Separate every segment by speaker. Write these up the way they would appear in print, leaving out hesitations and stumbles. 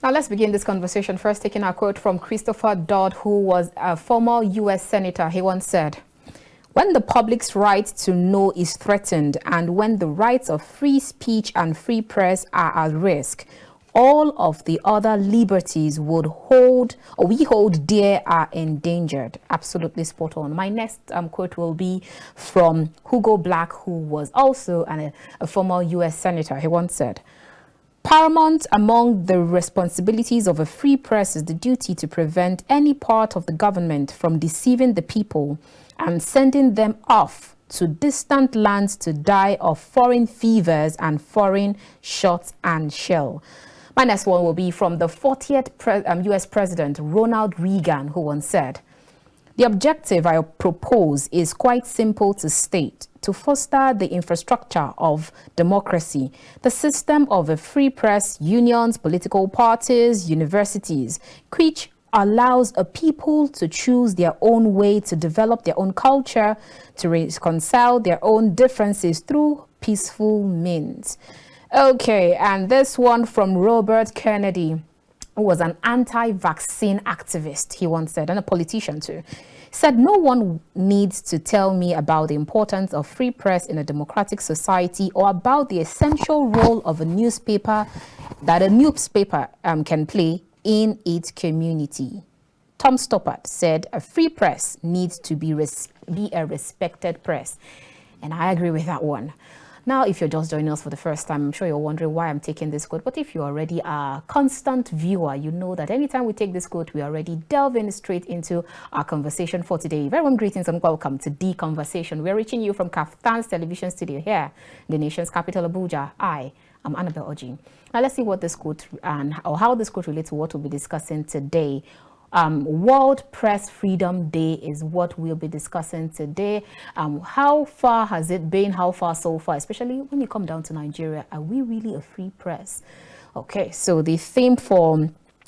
Speaker 1: Now let's begin this conversation first taking a quote from Christopher Dodd, who was a former U.S. Senator. He once said, "When the public's right to know is threatened and when the rights of free speech and free press are at risk, all of the other liberties we hold dear are endangered." Absolutely spot on. My next quote will be from Hugo Black, who was also a former U.S. Senator. He once said, "Paramount among the responsibilities of a free press is the duty to prevent any part of the government from deceiving the people and sending them off to distant lands to die of foreign fevers and foreign shot and shell." My next one will be from the 40th U.S. President, Ronald Reagan, who once said, "The objective I propose is quite simple to state: to foster the infrastructure of democracy, the system of a free press, unions, political parties, universities, which allows a people to choose their own way, to develop their own culture, to reconcile their own differences through peaceful means." Okay, and this one from Robert Kennedy, who was an anti-vaccine activist, he once said, and a politician too, said, "No one needs to tell me about the importance of free press in a democratic society or about the essential role of a newspaper can play in its community." Tom Stoppard said, "A free press needs to be a respected press." And I agree with that one. Now, if you're just joining us for the first time, I'm sure you're wondering why I'm taking this quote. But if you're already a constant viewer, you know that anytime we take this quote, we already delve in straight into our conversation for today. Very warm greetings and welcome to The Conversation. We're reaching you from KAFTAN's television studio here, the nation's capital, Abuja. I'm Annabelle Oji. Now, let's see what this quote or how this quote relates to what we'll be discussing today. World Press Freedom Day is what we'll be discussing today. How far has it been? How far so far? Especially when you come down to Nigeria, are we really a free press? Okay, so the theme for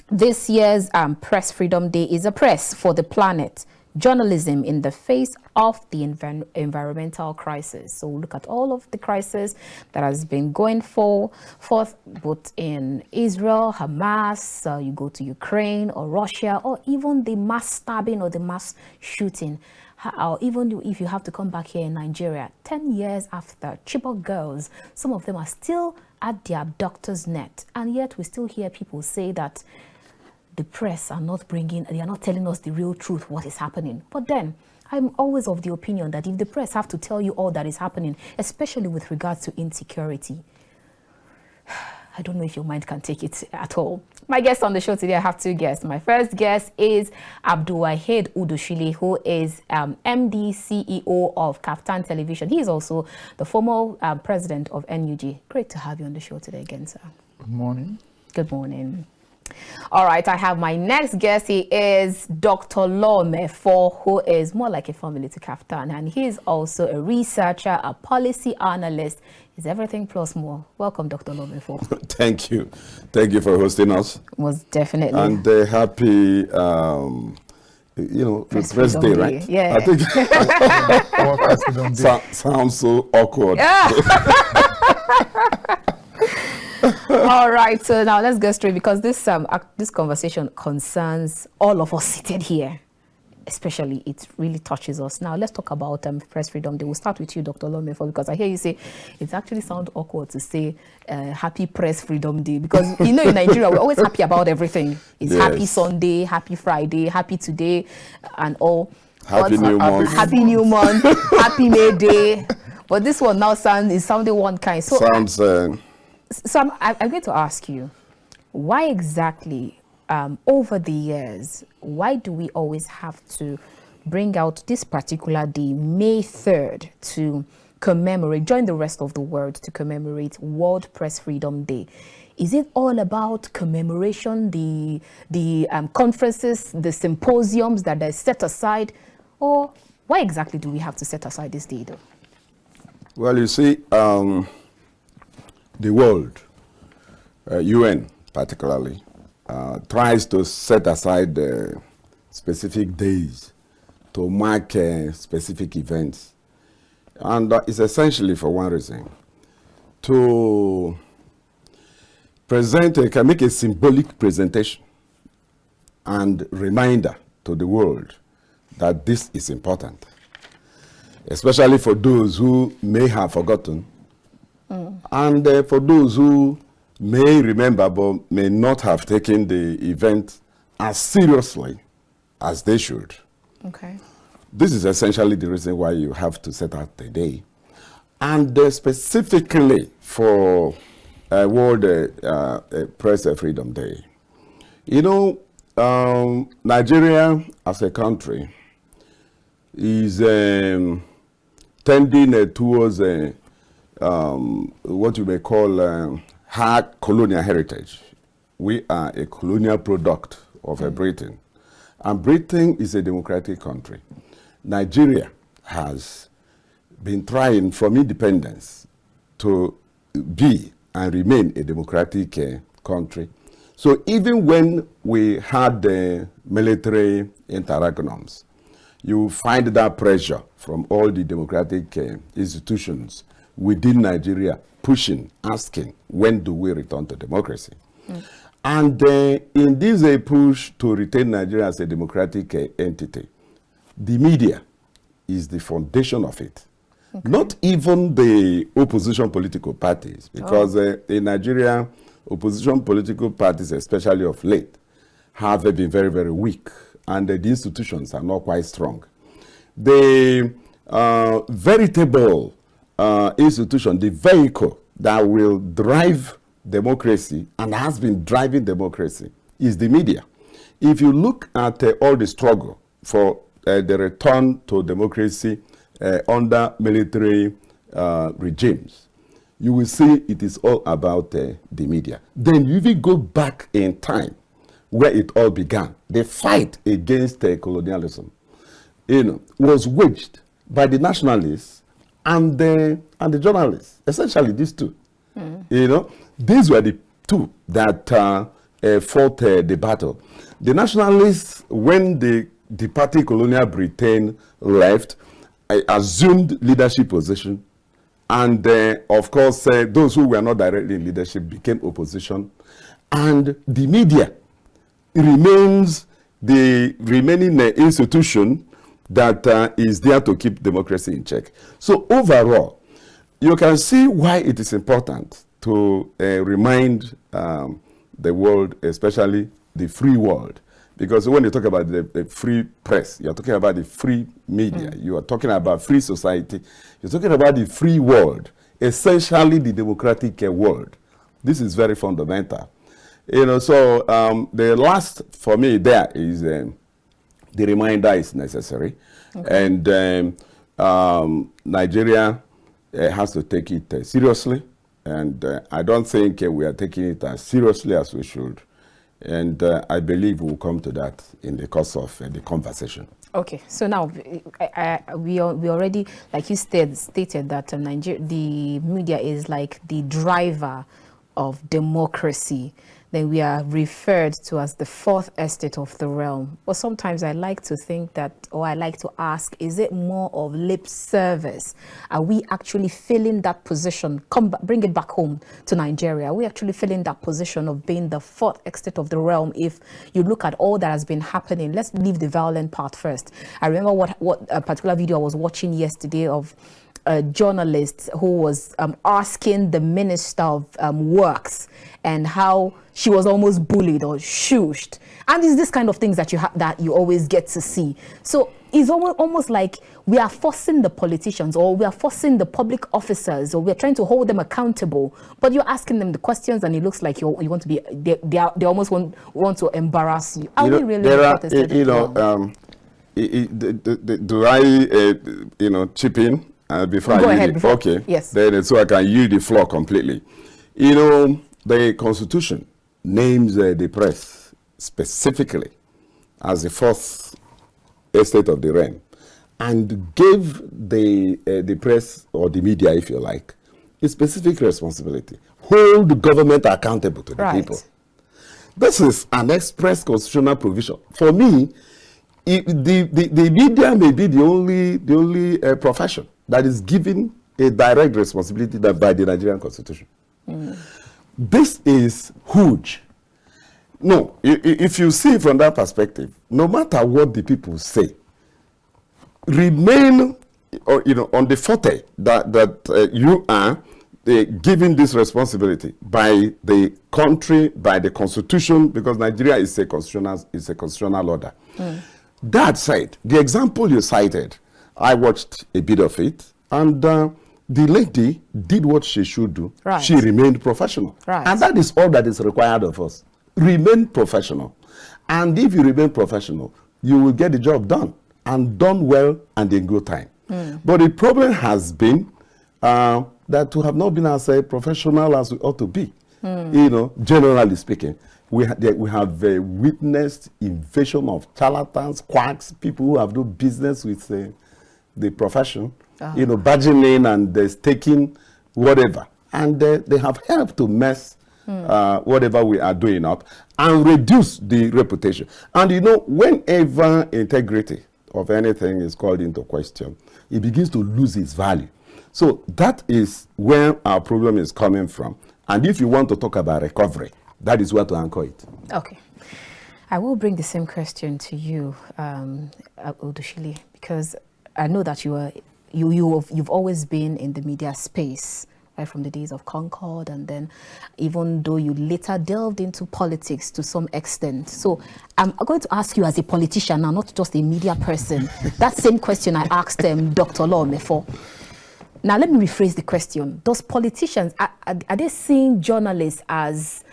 Speaker 1: this year's Press Freedom Day is a press for the planet. Journalism in the face of the environmental crisis. So look at all of the crisis that has been going forth both in Israel, Hamas, you go to Ukraine or Russia, or even the mass stabbing or the mass shooting. Or even if you have to come back here in Nigeria, 10 years after, Chibok girls, some of them are still at the abductor's net. And yet we still hear people say that the press are not they are not telling us the real truth, what is happening. But then I'm always of the opinion that if the press have to tell you all that is happening, especially with regards to insecurity, I don't know if your mind can take it at all. My guest on the show today, I have two guests. My first guest is Abdulwaheed Odusile, who is MD, CEO of KAFTAN Television. He is also the former president of NUG. Great to have you on the show today again, sir.
Speaker 2: Good morning.
Speaker 1: Good morning. All right, I have my next guest. He is Dr. Mefor, who is more like a family to KAFTAN, and he is also a researcher, a policy analyst. He's everything plus more. Welcome, Dr. Mefor.
Speaker 2: Thank you. Thank you for hosting us.
Speaker 1: Most definitely.
Speaker 2: And happy, Press Day, right?
Speaker 1: Yeah.
Speaker 2: I think sounds so awkward.
Speaker 1: Yeah. All right, so now let's go straight, because this conversation concerns all of us seated here. Especially, it really touches us. Now, let's talk about Press Freedom Day. We'll start with you, Dr. Mefor, because I hear you say it actually sounds awkward to say Happy Press Freedom Day, because in Nigeria we're always happy about everything. It's yes. Happy Sunday, Happy Friday, Happy Today, and all.
Speaker 2: Happy New Month.
Speaker 1: Happy New Month. Happy May Day. But this one now is sounding one kind. So
Speaker 2: sounds.
Speaker 1: So I'm going to ask you, why exactly, over the years, why do we always have to bring out this particular day, May 3rd, to commemorate, join the rest of the world to commemorate World Press Freedom Day? Is it all about commemoration, the conferences, the symposiums that are set aside, or why exactly do we have to set aside this day, though?
Speaker 2: Well, you see, the world, UN particularly, tries to set aside specific days to mark specific events. And it's essentially for one reason, to can make a symbolic presentation and reminder to the world that this is important, especially for those who may have forgotten, and for those who may remember but may not have taken the event as seriously as they should.
Speaker 1: Okay. This
Speaker 2: is essentially the reason why you have to set out the day. And specifically for World Press Freedom Day. You know, Nigeria as a country is tending towards what you may call hard colonial heritage. We are a colonial product of Britain. And Britain is a democratic country. Nigeria has been trying from independence to be and remain a democratic country. So even when we had the military interagonums, you find that pressure from all the democratic institutions within Nigeria pushing, asking, when do we return to democracy? And in this push to retain Nigeria as a democratic entity, the media is the foundation of it. Okay. Not even the opposition political parties, because in Nigeria, opposition political parties, especially of late, have been very, very weak, and the institutions are not quite strong. The veritable institution, the vehicle that will drive democracy and has been driving democracy is the media. If you look at all the struggle for the return to democracy under military regimes, you will see it is all about the media. Then you even go back in time where it all began. The fight against colonialism, was waged by the nationalists and the journalists. Essentially, these two. These were the two that fought the battle. The nationalists, when the departing colonial Britain left, assumed leadership position, and of course those who were not directly in leadership became opposition, and the media remains the remaining institution that is there to keep democracy in check. So overall, you can see why it is important to remind the world, especially the free world. Because when you talk about the free press, you're talking about the free media, you are talking about free society, you're talking about the free world, essentially the democratic world. This is very fundamental. So the last for me there is the reminder is necessary. Okay. And Nigeria has to take it seriously. And I don't think we are taking it as seriously as we should. And I believe we'll come to that in the course of the conversation. Okay, so now
Speaker 1: we already, like you stated that the media is like the driver of democracy. Then we are referred to as the fourth estate of the realm. But sometimes I like to think that, or I like to ask, is it more of lip service? Are we actually filling that position? Bring it back home to Nigeria. Are we actually filling that position of being the fourth estate of the realm? If you look at all that has been happening, let's leave the violent part first. I remember what a particular video I was watching yesterday of a journalist who was asking the Minister of Works and how she was almost bullied or shushed. And it's this kind of things that you always get to see. So it's almost like we are forcing the politicians, or we are forcing the public officers, or we are trying to hold them accountable, but you're asking them the questions and it looks like you want to be, they almost want to embarrass you. Are we really
Speaker 2: do I chip in? Before
Speaker 1: Go
Speaker 2: I
Speaker 1: ahead.
Speaker 2: Okay.
Speaker 1: Yes.
Speaker 2: Then so I can yield the floor completely. The Constitution names the press specifically as the fourth estate of the realm, and gave the press, or the media, if you like, a specific responsibility: hold the government accountable to the people. This is an express constitutional provision. For me, the media may be the only profession that is given a direct responsibility by the Nigerian Constitution. this is huge. No, if you see from that perspective, no matter what the people say, remain on the forte that you are given this responsibility by the country, by the constitution, because Nigeria is a constitutional order. That said, the example you cited, I watched a bit of it, and the lady did what she should do.
Speaker 1: Right.
Speaker 2: She remained professional.
Speaker 1: Right.
Speaker 2: And that is all that is required of us. Remain professional. And if you remain professional, you will get the job done, and done well and in good time. But the problem has been that we have not been as professional as we ought to be. Generally speaking, we have witnessed invasion of charlatans, quacks, people who have no business with the profession, barging in and staking whatever. And they have helped to mess whatever we are doing up and reduce the reputation. And whenever integrity of anything is called into question, it begins to lose its value. So that is where our problem is coming from. And if you want to talk about recovery, that is where to anchor it.
Speaker 1: Okay. I will bring the same question to you, Odusile, because I know that you've always been in the media space, right, from the days of Concord, and then even though you later delved into politics to some extent. So I'm going to ask you as a politician now, not just a media person, that same question I asked Dr. Law Mefor. Now, let me rephrase the question. Does politicians, are they seeing journalists as,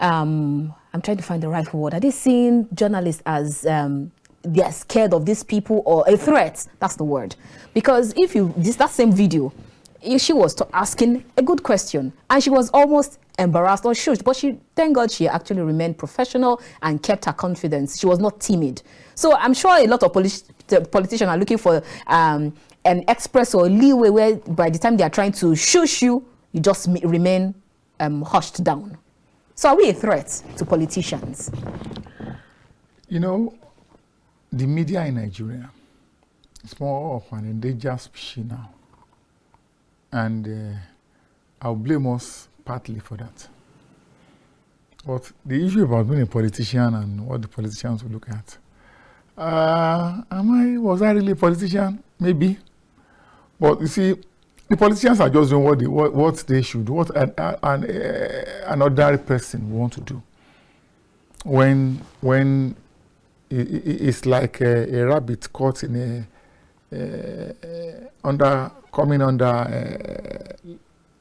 Speaker 1: I'm trying to find the right word, are they seeing journalists as they're scared of these people or a threat? That's the word. Because if that same video, she was asking a good question and she was almost embarrassed or shushed, but thank God she actually remained professional and kept her confidence. She was not timid. So I'm sure a lot of politicians are looking for an express or leeway where by the time they are trying to shush you, you just remain hushed down. So are we a threat to politicians?
Speaker 3: The media in Nigeria is more of an endangered species now. And I'll blame us partly for that. But the issue about being a politician and what the politicians will look at. Was I really a politician? Maybe. But you see, the politicians are just doing what they should do, what an ordinary person want to do. When it's like a rabbit caught in coming under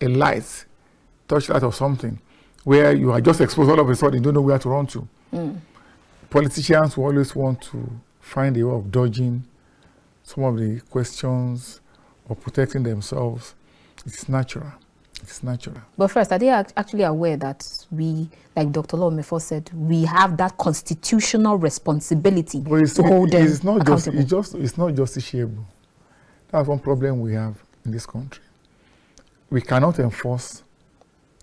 Speaker 3: a light, torchlight or something, where you are just exposed all of a sudden, you don't know where to run to. Politicians will always want to find a way of dodging some of the questions or protecting themselves. It's natural. It's natural.
Speaker 1: But first, are they actually aware that we, like Dr. Law Mefor said, we have that constitutional responsibility to hold them accountable?
Speaker 3: It's not justiciable. That's one problem we have in this country. We cannot enforce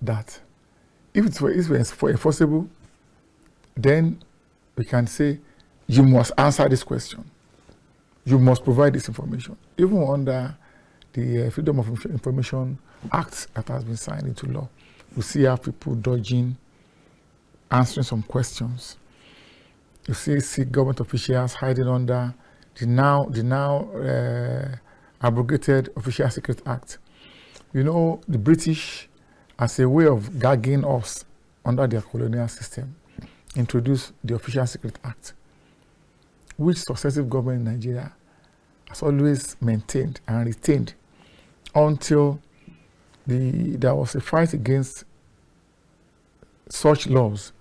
Speaker 3: that. If it's enforceable, then we can say, you must answer this question. You must provide this information. Even under the Freedom of Information Act that has been signed into law, you see how people dodging, answering some questions. You see government officials hiding under the now abrogated Official Secret Act. The British, as a way of gagging us under their colonial system, introduced the Official Secret Act, which successive government in Nigeria has always maintained and retained until there was a fight against such laws.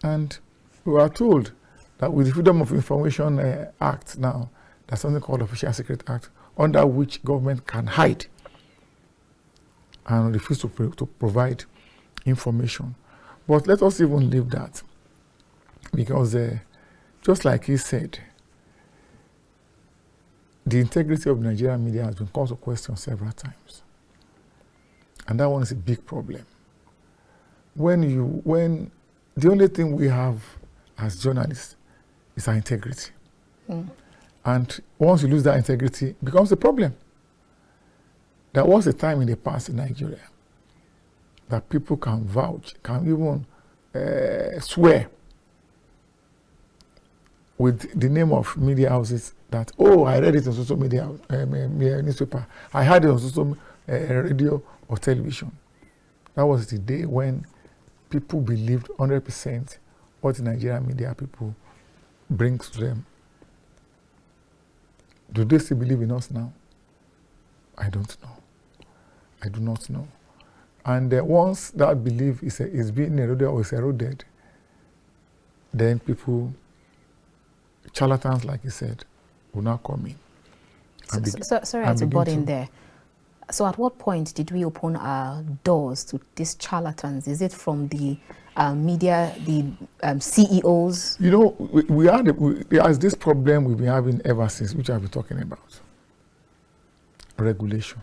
Speaker 3: And we were told that with the Freedom of Information Act now, there's something called Official Secret Act, under which government can hide and refuse to provide information. But let us even leave that, because just like he said, the integrity of Nigerian media has been called to question several times. And that one is a big problem. When the only thing we have as journalists is our integrity. And once you lose that integrity, it becomes a problem. There was a time in the past in Nigeria that people can vouch, can even swear with the name of media houses that, oh, I read it on social media, newspaper, I heard it on social radio or television. That was the day when people believed 100% what the Nigerian media people brings to them. Do they still believe in us now? I don't know. I do not know. And once that belief is being eroded or is eroded, then people, charlatans, like you said, will now come in.
Speaker 1: Sorry to butt in there. So at what point did we open our doors to these charlatans? Is it from the media, the CEOs?
Speaker 3: You know, there's this problem we've been having ever since, which I've been talking about. Regulation.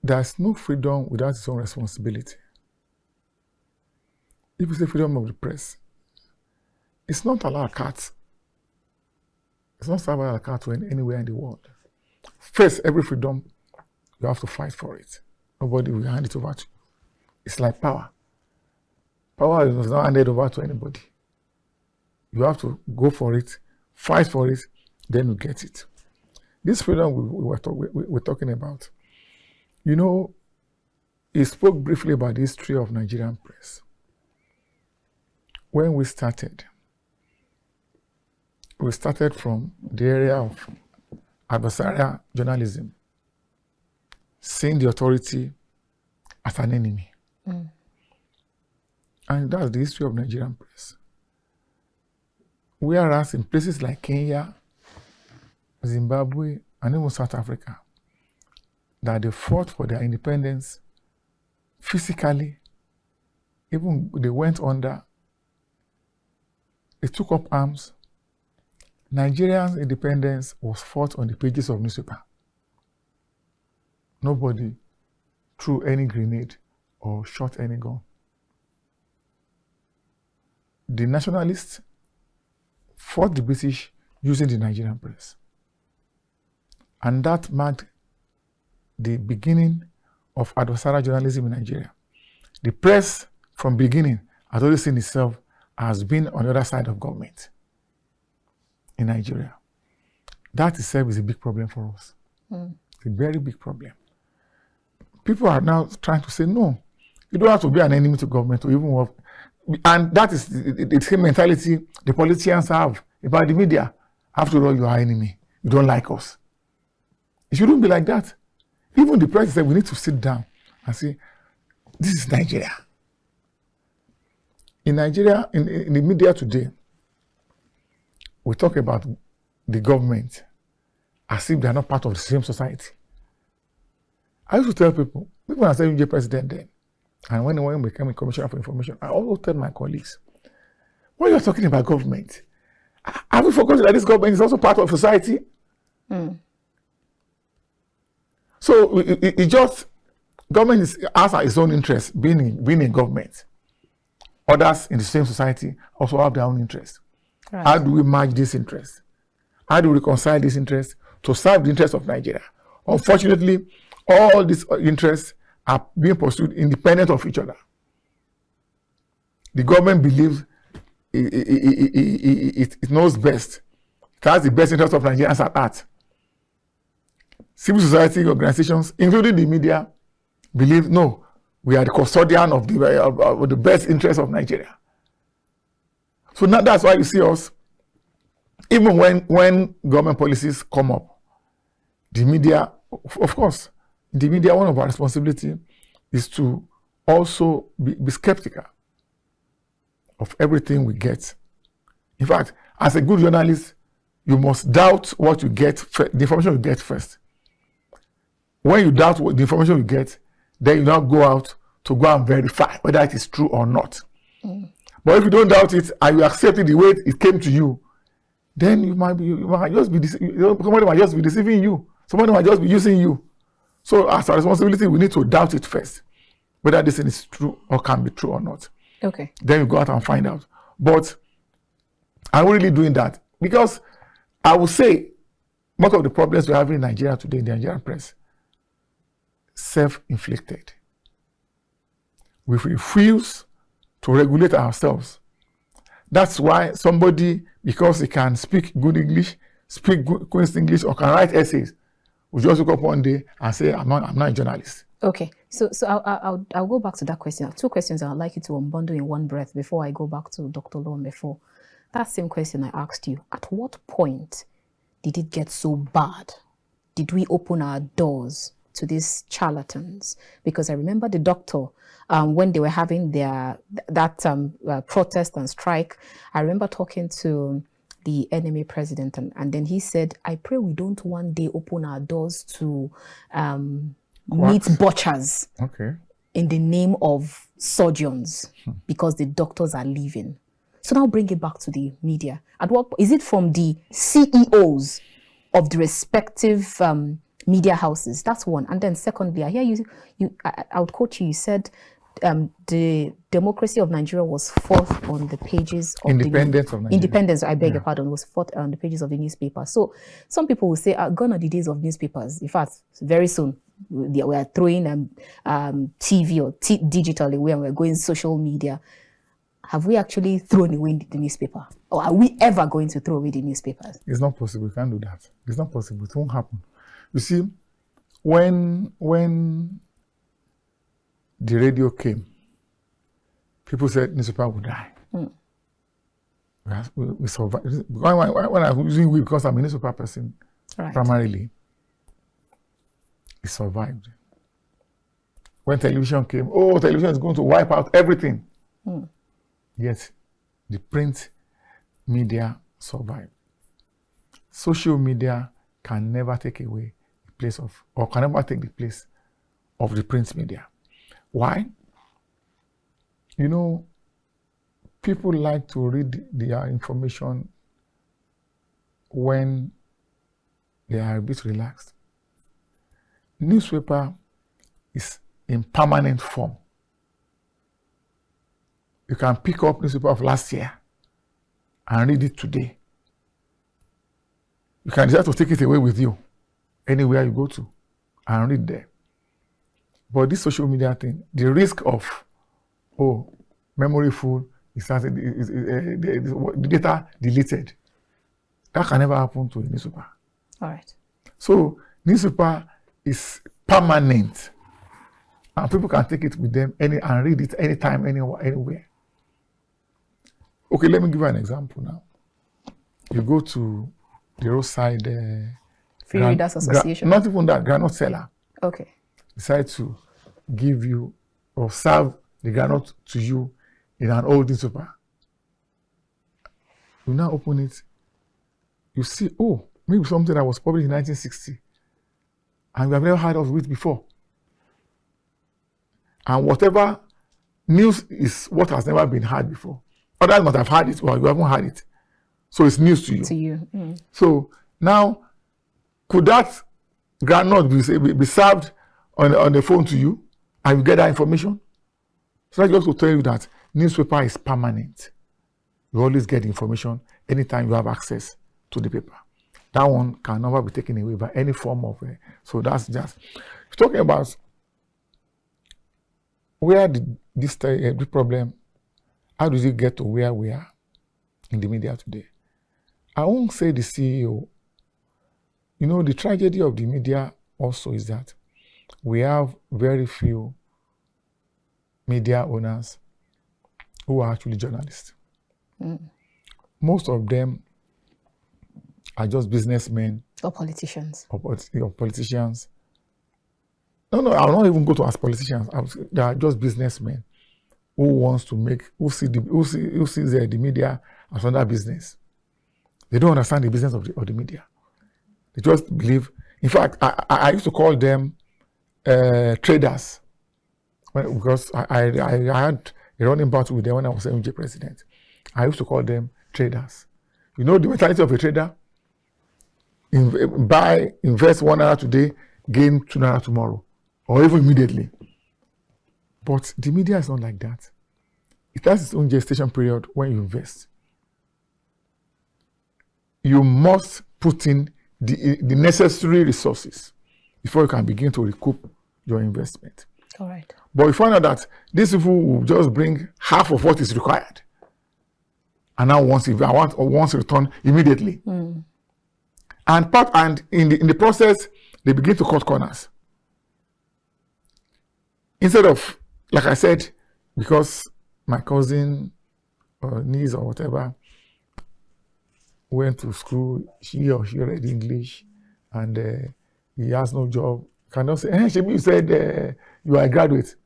Speaker 3: There's no freedom without its own responsibility. If you say freedom of the press, it's not a la carte. It's not a la carte anywhere in the world. First, every freedom, you have to fight for it. Nobody will hand it over to you. It's like power. Power is not handed over to anybody. You have to go for it, fight for it, then you get it. This freedom we're talking about, you know, he spoke briefly about the history of Nigerian press. When we started from the area of adversarial journalism, seeing the authority as an enemy. And that's the history of Nigerian press. Whereas in places like Kenya, Zimbabwe, and even South Africa, that they fought for their independence physically, even they went under, they took up arms. Nigeria's independence was fought on the pages of newspaper. Nobody threw any grenade or shot any gun. The nationalists fought the British using the Nigerian press. And that marked the beginning of adversarial journalism in Nigeria. The press, from beginning, has always seen itself as being on the other side of government in Nigeria. That itself is a big problem for us. It's a very big problem. People are now trying to say, no, you don't have to be an enemy to government to even work. And that is the same mentality the politicians have about the media. After all, you are enemy. You don't like us. It shouldn't be like that. Even the press said we need to sit down and say, this is Nigeria. In Nigeria, in the media today, we talk about the government as if they are not part of the same society. I used to tell people when I said UJ president then, and when I became a commissioner for information, I always tell my colleagues, when you're talking about government, have you forgotten that this government is also part of society? So it just, government has its own interest, being in government. Others in the same society also have their own interest. Right. How do we match this interest? How do we reconcile this interest to serve the interest of Nigeria? Unfortunately, all these interests are being pursued independent of each other. The government believes it knows best. It has the best interest of Nigerians at heart. Civil society organizations, including the media, believe, no, we are the custodian of the best interest of Nigeria. So now that's why you see us, even when government policies come up, the media, of course, the media, one of our responsibility is to also be skeptical of everything we get. In fact, as a good journalist, you must doubt what you get, the information you get first. When you doubt what the information you get, then you now go out to go and verify whether it is true or not. But if you don't doubt it and you accept it the way it came to you, then you might just be somebody might just be deceiving you. Somebody might just be using you. So as a responsibility, we need to doubt it first, whether this thing is true or can be true or not.
Speaker 1: Okay.
Speaker 3: Then you go out and find out. But I'm really doing that because I would say most of the problems we have in Nigeria today, in the Nigerian press, self-inflicted. we refuse to regulate ourselves. That's why somebody, because he can speak good English, speak good Queen's English, or can write essays, will just wake up one day and say, I'm not a journalist.
Speaker 1: Okay, so I'll go back to that question. Two questions I'd like you to unbundle in one breath before I go back to Dr. Law and Mefor. That same question I asked you, at what point did it get so bad? Did we open our doors to these charlatans? Because I remember the doctor, when they were having that protest and strike, I remember talking to the enemy president, and then he said, I pray we don't one day open our doors to meat butchers in the name of surgeons because the doctors are leaving. So now bring it back to the media. At what is it from the CEOs of the respective media houses? That's one. And then secondly, I hear I would quote you. You said the democracy of Nigeria was fought on the pages of
Speaker 3: Independence of Nigeria.
Speaker 1: Independence, I beg your pardon, was fought on the pages of the newspaper. So some people will say, gone are the days of newspapers. In fact, very soon we are throwing TV or digital away and we're going social media. Have we actually thrown away the newspaper? Or are we ever going to throw away the newspapers?
Speaker 3: It's not possible. We can't do that. It's not possible. It won't happen. You see, when the radio came, people said newspaper would die. We survived. When I'm using we, because I'm a newspaper person, primarily, it survived. When television came, television is going to wipe out everything. Yet, the print media survived. Social media can never take away the place of, or can never take the place of the print media. Why? You know, people like to read their information when they are a bit relaxed. Newspaper is in permanent form. You can pick up newspaper of last year and read it today. You can decide to take it away with you anywhere you go to and read there. But this social media thing, the risk of, memory full, the data deleted, that can never happen to a newspaper.
Speaker 1: All right.
Speaker 3: So newspaper is permanent, and people can take it with them and read it anytime, anywhere. Okay, let me give you an example now. You go to the roadside
Speaker 1: Free Readers Association.
Speaker 3: Not even that, granite seller.
Speaker 1: Okay.
Speaker 3: Decide to give you or serve the granite to you in an old newspaper. You now open it, you see, maybe something that was published in 1960, and you have never heard of it before. And whatever news is what has never been heard before. Others must have heard it, or you haven't heard it. So it's news to you.
Speaker 1: To you.
Speaker 3: So now, could that granite be served on the phone to you, and you get that information? So that's just to tell you that newspaper is permanent. You always get information anytime you have access to the paper. That one can never be taken away by any form of so that's just talking about where did this problem, how did it get to where we are in the media today? I won't say the CEO. You know, the tragedy of the media also is that we have very few media owners who are actually journalists. Most of them are just businessmen.
Speaker 1: Or politicians.
Speaker 3: Or politicians. No, I'll not even go to as politicians. They are just businessmen who wants to who sees the media as another business. They don't understand the business of the media. They just believe. In fact, I used to call them traders because I had a running battle with them when I was MJ president. I used to call them traders. You know the mentality of a trader? Invest $1 today, gain $2 tomorrow, or even immediately. But the media is not like that. It has its own gestation period when you invest. You must put in the necessary resources before you can begin to recoup your investment.
Speaker 1: All right.
Speaker 3: But we find out that these people will just bring half of what is required. And now wants return immediately. And in the process, they begin to cut corners. Instead of, like I said, because my cousin or niece or whatever went to school, she or she read English, and he has no job, cannot say, hey, Shebi, you said you are a graduate.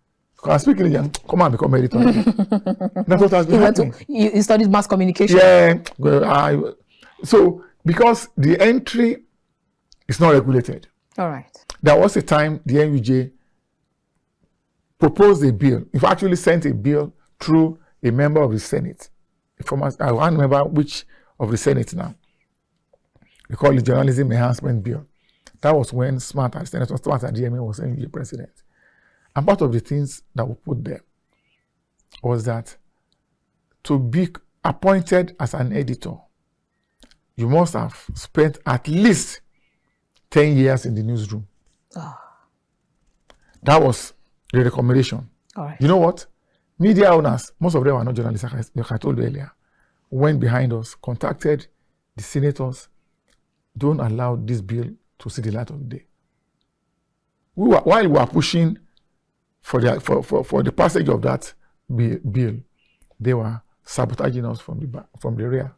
Speaker 3: Can I speak English? Come and become editor. That's what has been happening.
Speaker 1: You studied mass communication.
Speaker 3: Yeah. Well, so, because the entry is not regulated.
Speaker 1: All right.
Speaker 3: There was a time the NUJ proposed a bill. It actually sent a bill through a member of the Senate. I can't remember which of the Senate now. We call it Journalism Enhancement Bill. That was when Senator Smart at GMA was NUJ president. And part of the things that we put there was that to be appointed as an editor, you must have spent at least 10 years in the newsroom.
Speaker 1: Oh.
Speaker 3: That was the recommendation.
Speaker 1: All right.
Speaker 3: You know what? Media owners, most of them are not journalists, like I told you earlier, went behind us, contacted the senators. Don't allow this bill to see the light of the day. While we were pushing for the passage of that bill, they were sabotaging us from the rear.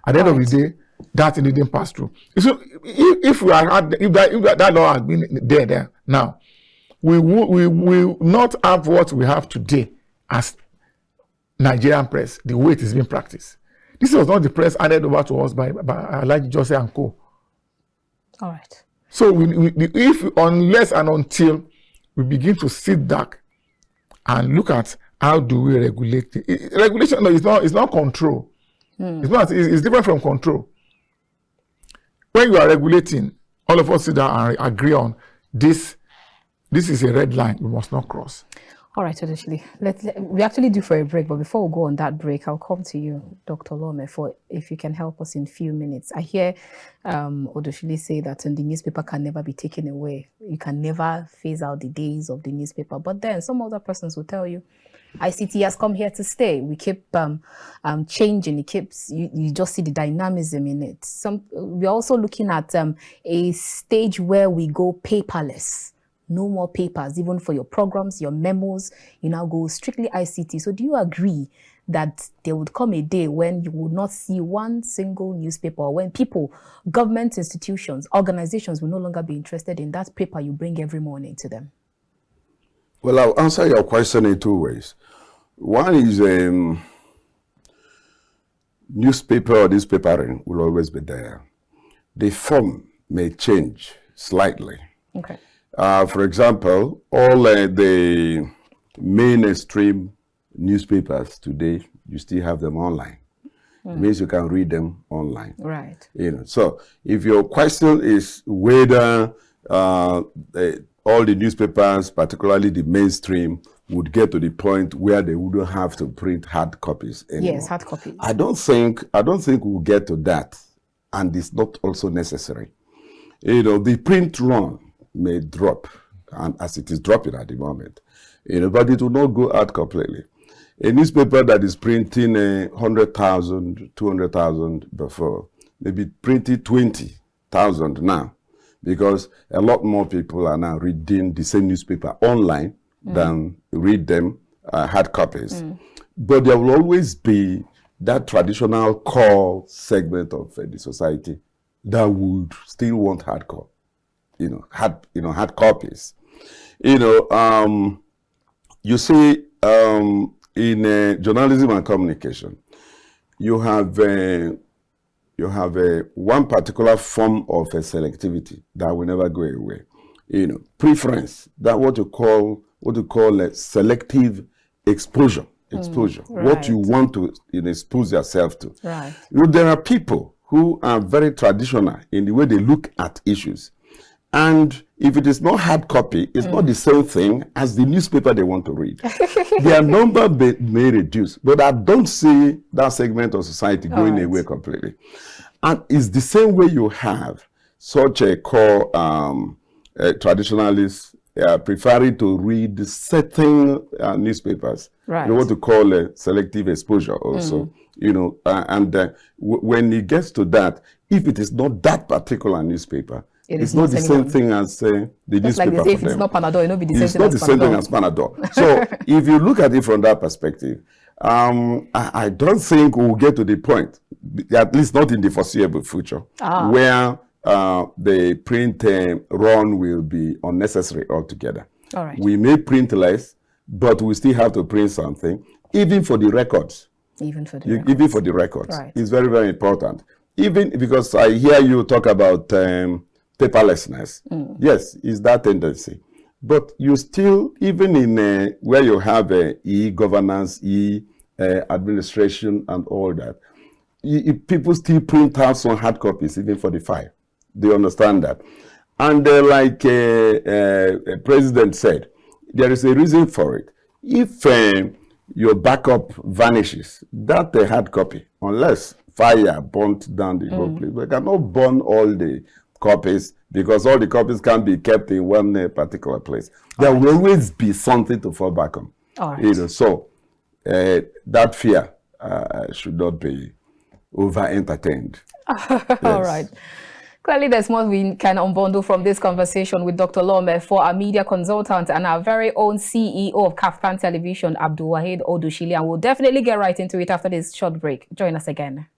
Speaker 3: At the end of the day, that didn't pass through. So if that law had been there now, we will not have what we have today as Nigerian press, the way it is being practiced. This was not the press handed over to us by Alhaji Jose and Co.
Speaker 1: All right.
Speaker 3: So unless and until we begin to sit back and look at how do we regulate it. Regulation is not control. It's different from control. When you are regulating, all of us sit down and agree on this. This is a red line we must not cross.
Speaker 1: All right, Odusile. We actually do for a break, but before we go on that break, I'll come to you, Dr. Mefor, if you can help us in a few minutes. I hear Odusile say that the newspaper can never be taken away. You can never phase out the days of the newspaper. But then some other persons will tell you, ICT has come here to stay. We keep changing. It keeps you just see the dynamism in it. We're also looking at a stage where we go paperless. No more papers, even for your programs, your memos, you now go strictly ICT. So do you agree that there would come a day when you would not see one single newspaper, or when people, government institutions, organizations will no longer be interested in that paper you bring every morning to them?
Speaker 2: Well, I'll answer your question in two ways. One is newspaper or newspapering will always be there. The form may change slightly.
Speaker 1: Okay.
Speaker 2: For example, all the mainstream newspapers today, you still have them online. It means you can read them online.
Speaker 1: Right.
Speaker 2: So if your question is whether all the newspapers, particularly the mainstream, would get to the point where they wouldn't have to print hard copies anymore.
Speaker 1: Yes, hard copies.
Speaker 2: I don't think we'll get to that, and it's not also necessary. The print run may drop, and as it is dropping at the moment, but it will not go out completely. A newspaper that is printing 100,000, 200,000 before, maybe printing 20,000 now, because a lot more people are now reading the same newspaper online than read them hard copies. But there will always be that traditional core segment of the society that would still want hardcore. Hard copies. You see, in journalism and communication, you have one particular form of a selectivity that will never go away. Preference, that what you call a selective exposure. Right. What you want to expose yourself to.
Speaker 1: Right.
Speaker 2: There are people who are very traditional in the way they look at issues. And if it is not hard copy, it's not the same thing as the newspaper they want to read. Their number may reduce, but I don't see that segment of society going away completely. And it's the same way you have such a core traditionalist preferring to read certain newspapers.
Speaker 1: Right.
Speaker 2: You know what to call selective exposure also. You know, when it gets to that, if it is not that particular newspaper, it's not the same thing as the newspaper
Speaker 1: like
Speaker 2: for
Speaker 1: if
Speaker 2: them.
Speaker 1: It's not Panadol, it'll be the same
Speaker 2: It's
Speaker 1: thing
Speaker 2: not
Speaker 1: as
Speaker 2: the same thing
Speaker 1: Panadol.
Speaker 2: as Panadol. So if you look at it from that perspective, I don't think we'll get to the point, at least not in the foreseeable future, where the print run will be unnecessary altogether.
Speaker 1: All right.
Speaker 2: We may print less, but we still have to print something, even for the records.
Speaker 1: Even for the records.
Speaker 2: Even for the records.
Speaker 1: Right.
Speaker 2: It's very, very important. Even because I hear you talk about paperlessness. Yes, it's that tendency. But you still, even in where you have e-governance, e-administration and all that, people still print out some hard copies, even for the file. Do you understand that? And like a president said, there is a reason for it. If your backup vanishes, that hard copy, unless fire burnt down the whole place, we cannot burn all the copies because all the copies can be kept in one particular place. There will always be something to fall back on.
Speaker 1: All right.
Speaker 2: You know, so that fear should not be over-entertained.
Speaker 1: All right. Clearly, there's more we can unbundle from this conversation with Dr. Mefor, our media consultant, and our very own CEO of KAFTAN Television, Abdulwaheed Odusile. And we'll definitely get right into it after this short break. Join us again.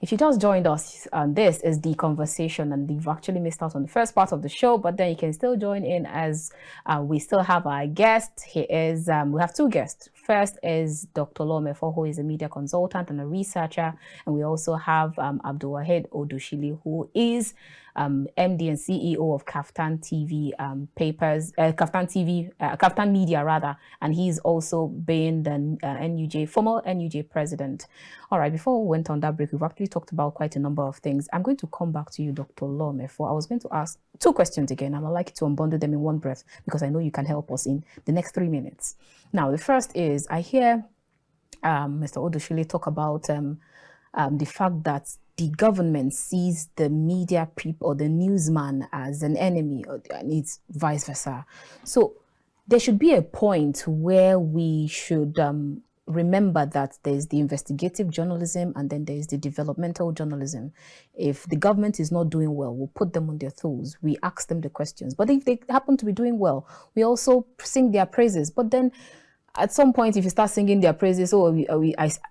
Speaker 1: If you just joined us, this is The Conversation, and you've actually missed out on the first part of the show, but then you can still join in as we still have our guest. He is, we have two guests. First is Dr. Mefor, who is a media consultant and a researcher, and we also have Abdulwaheed Odusile, who is MD and CEO of KAFTAN TV KAFTAN Media rather, and he's also been the former NUJ president. All right, before we went on that break, we've actually talked about quite a number of things. I'm going to come back to you, Dr. Mefor. I was going to ask two questions again, and I'd like to unbundle them in one breath because I know you can help us in the next 3 minutes. Now, the first is I hear Mr. Odusile talk about the fact that the government sees the media people or the newsman as an enemy, and it's vice versa. So there should be a point where we should remember that there's the investigative journalism and then there's the developmental journalism. If the government is not doing well, we'll put them on their toes. We ask them the questions. But if they happen to be doing well, we also sing their praises. But then at some point, if you start singing their praises, okay,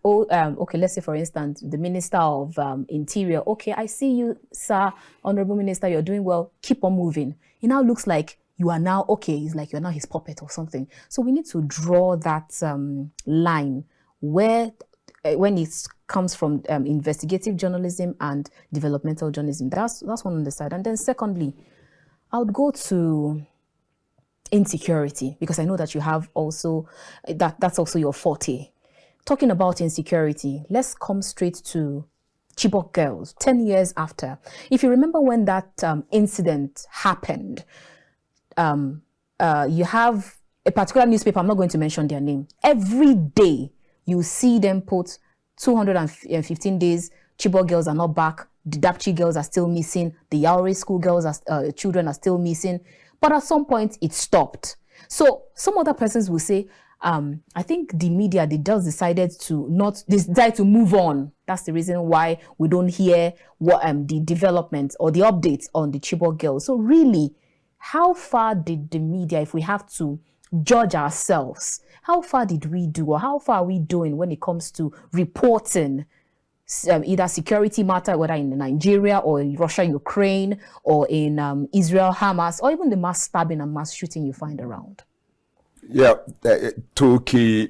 Speaker 1: let's say, for instance, the Minister of Interior, okay, I see you, sir, Honorable Minister, you're doing well, keep on moving. It now looks like you are now, okay, it's like you're now his puppet or something. So we need to draw that line where, when it comes from investigative journalism and developmental journalism, that's one on the side. And then secondly, I would go to insecurity, because I know that you have also, that's also your forte. Talking about insecurity, let's come straight to Chibok girls, 10 years after. If you remember when that incident happened, you have a particular newspaper, I'm not going to mention their name. Every day you see them put 215 days, Chibok girls are not back, the Dapchi girls are still missing, the Yauri school girls, children are still missing. But at some point, it stopped. So some other persons will say, I think the media, they just decided to move on. That's the reason why we don't hear what the development or the updates on the Chibok girls. So really, how far did the media, if we have to judge ourselves, how far did we do, or how far are we doing when it comes to reporting either security matter, whether in Nigeria or in Russia, Ukraine, or in Israel, Hamas, or even the mass stabbing and mass shooting you find around?
Speaker 2: Yeah, two key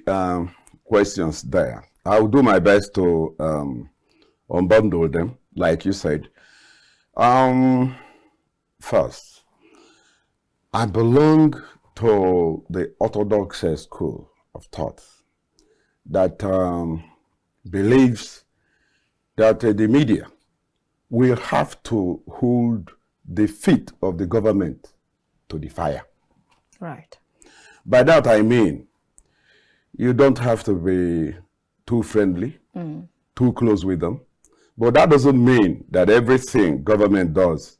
Speaker 2: questions there. I'll do my best to unbundle them, like you said. First, I belong to the orthodox school of thought that believes that the media will have to hold the feet of the government to the fire.
Speaker 1: Right.
Speaker 2: By that I mean, you don't have to be too friendly, too close with them, But that doesn't mean that everything government does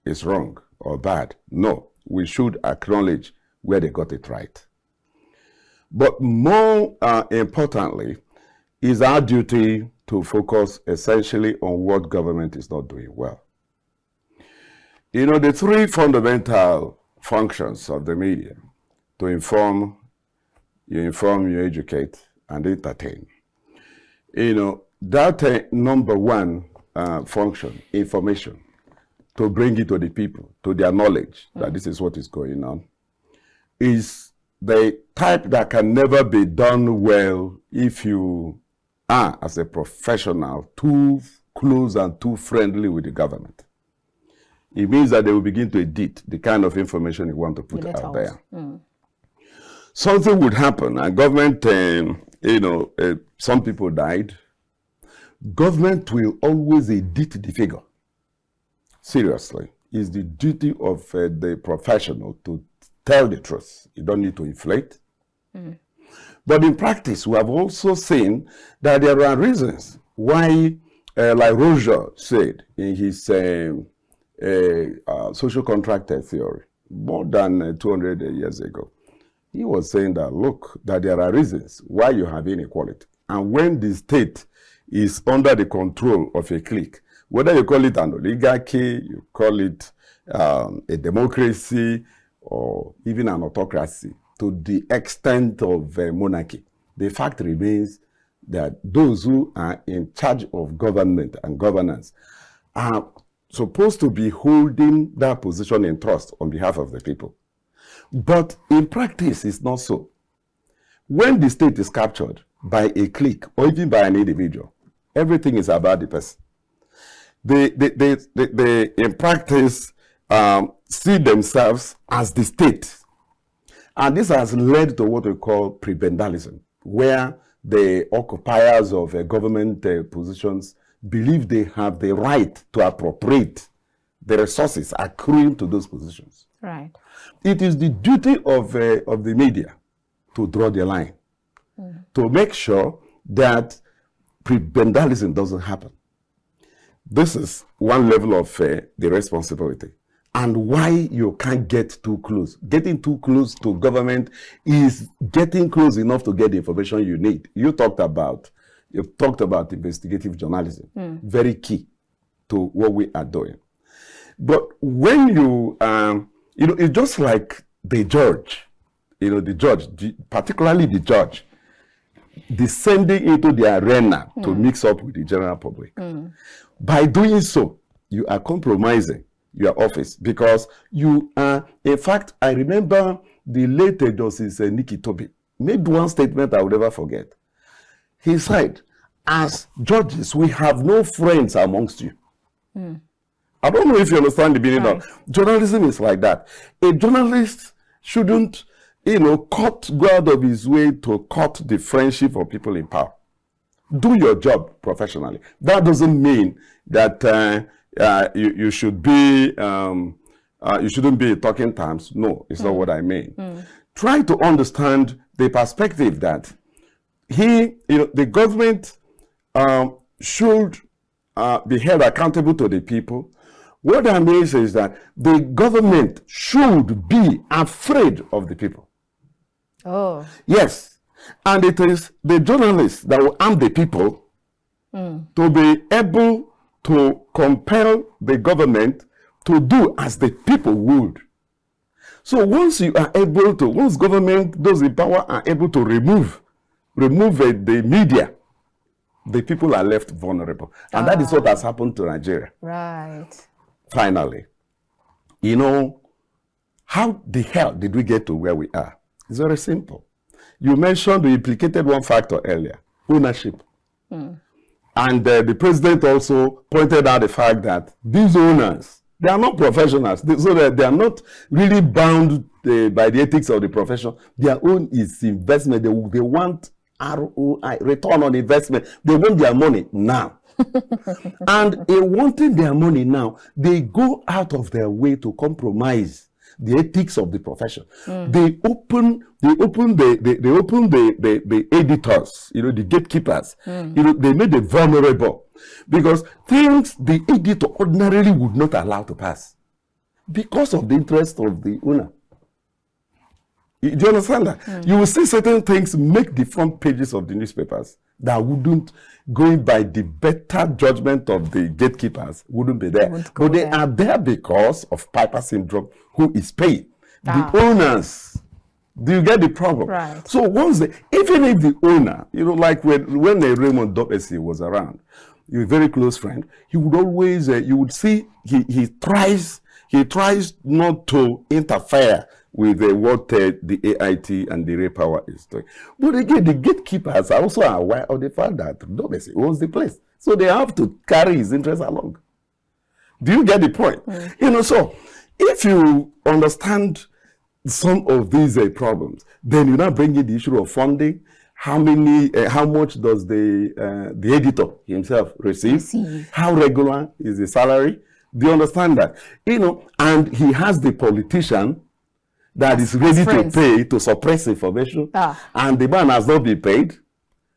Speaker 2: is wrong or bad. No, we should acknowledge where they got it right. But more importantly, is our duty to focus essentially on what government is not doing well. You know, the three fundamental functions of the media: to inform, you educate, and entertain. You know, that number one function, information, to bring it to the people, to their knowledge that this is what is going on, is the type that can never be done well if you are, as a professional, too close and too friendly with the government. It means that they will begin to edit the kind of information you want to put out there. Something would happen, and government, some people died. Government will always edit the figure. Seriously, it's the duty of the professional to tell the truth. You don't need to inflate. But in practice, we have also seen that there are reasons why, like Roger said in his social contract theory, more than 200 years ago, he was saying that, look, that there are reasons why you have inequality. And when the state is under the control of a clique, whether you call it an oligarchy, you call it a democracy, or even an autocracy, to the extent of monarchy, the fact remains that those who are in charge of government and governance are supposed to be holding that position in trust on behalf of the people. But in practice, it's not so. When the state is captured by a clique or even by an individual, everything is about the person. They in practice, see themselves as the state. And this has led to what we call prebendalism, where the occupiers of government positions believe they have the right to appropriate the resources accruing to those positions.
Speaker 1: Right.
Speaker 2: It is the duty of the media to draw the line, to make sure that prebendalism doesn't happen. This is one level of the responsibility, and why you can't get too close. Getting too close to government is getting close enough to get the information you need. You've talked about investigative journalism, very key to what we are doing. But when you, it's just like the judge, particularly the judge, descending into the arena to mix up with the general public. By doing so, you are compromising your office, because you are, in fact, I remember the late Justice Nikki Toby made one statement I will never forget. He said, as judges, we have no friends amongst you. I don't know if you understand the meaning of journalism. Is like that. A journalist shouldn't, go out of his way to cut the friendship of people in power. Do your job professionally. That doesn't mean that you should be, you shouldn't be talking terms. No, it's not what I mean. Try to understand the perspective that the government should be held accountable to the people. What that means is that the government should be afraid of the people.
Speaker 1: Oh.
Speaker 2: Yes. And it is the journalists that will arm the people to be able to compel the government to do as the people would. So once government, those in power are able to remove the media, the people are left vulnerable. And that is what has happened to Nigeria.
Speaker 1: Right.
Speaker 2: Finally, how the hell did we get to where we are? It's very simple. You mentioned, you implicated one factor earlier, ownership. And the president also pointed out the fact that these owners, they are not professionals, so that they are not really bound by the ethics of the profession. Their own is investment. They want ROI, return on investment. They want their money now. And in wanting their money now, they go out of their way to compromise the ethics of the profession. They open the editors, the gatekeepers. They made them vulnerable because things the editor ordinarily would not allow to pass because of the interest of the owner. Do you understand that? You will see certain things make the front pages of the newspapers that wouldn't, going by the better judgment of the gatekeepers, wouldn't be there. But they are there because of Piper syndrome, who is paid. The owners. Do you get the problem?
Speaker 1: Right.
Speaker 2: So once even if the owner, like when Raymond Dobesi was around, you're a very close friend, he would always, you would see, he tries not to interfere with what the AIT and the Ray Power is doing. But again, the gatekeepers are also aware of the fact that Dobesi owns the place. So they have to carry his interests along. Do you get the point? So if you understand some of these problems, then you now bring in the issue of funding. How much does the editor himself receive? How regular is the salary? Do you understand that? And he has the politician that is ready to pay to suppress information, and the man has not been paid.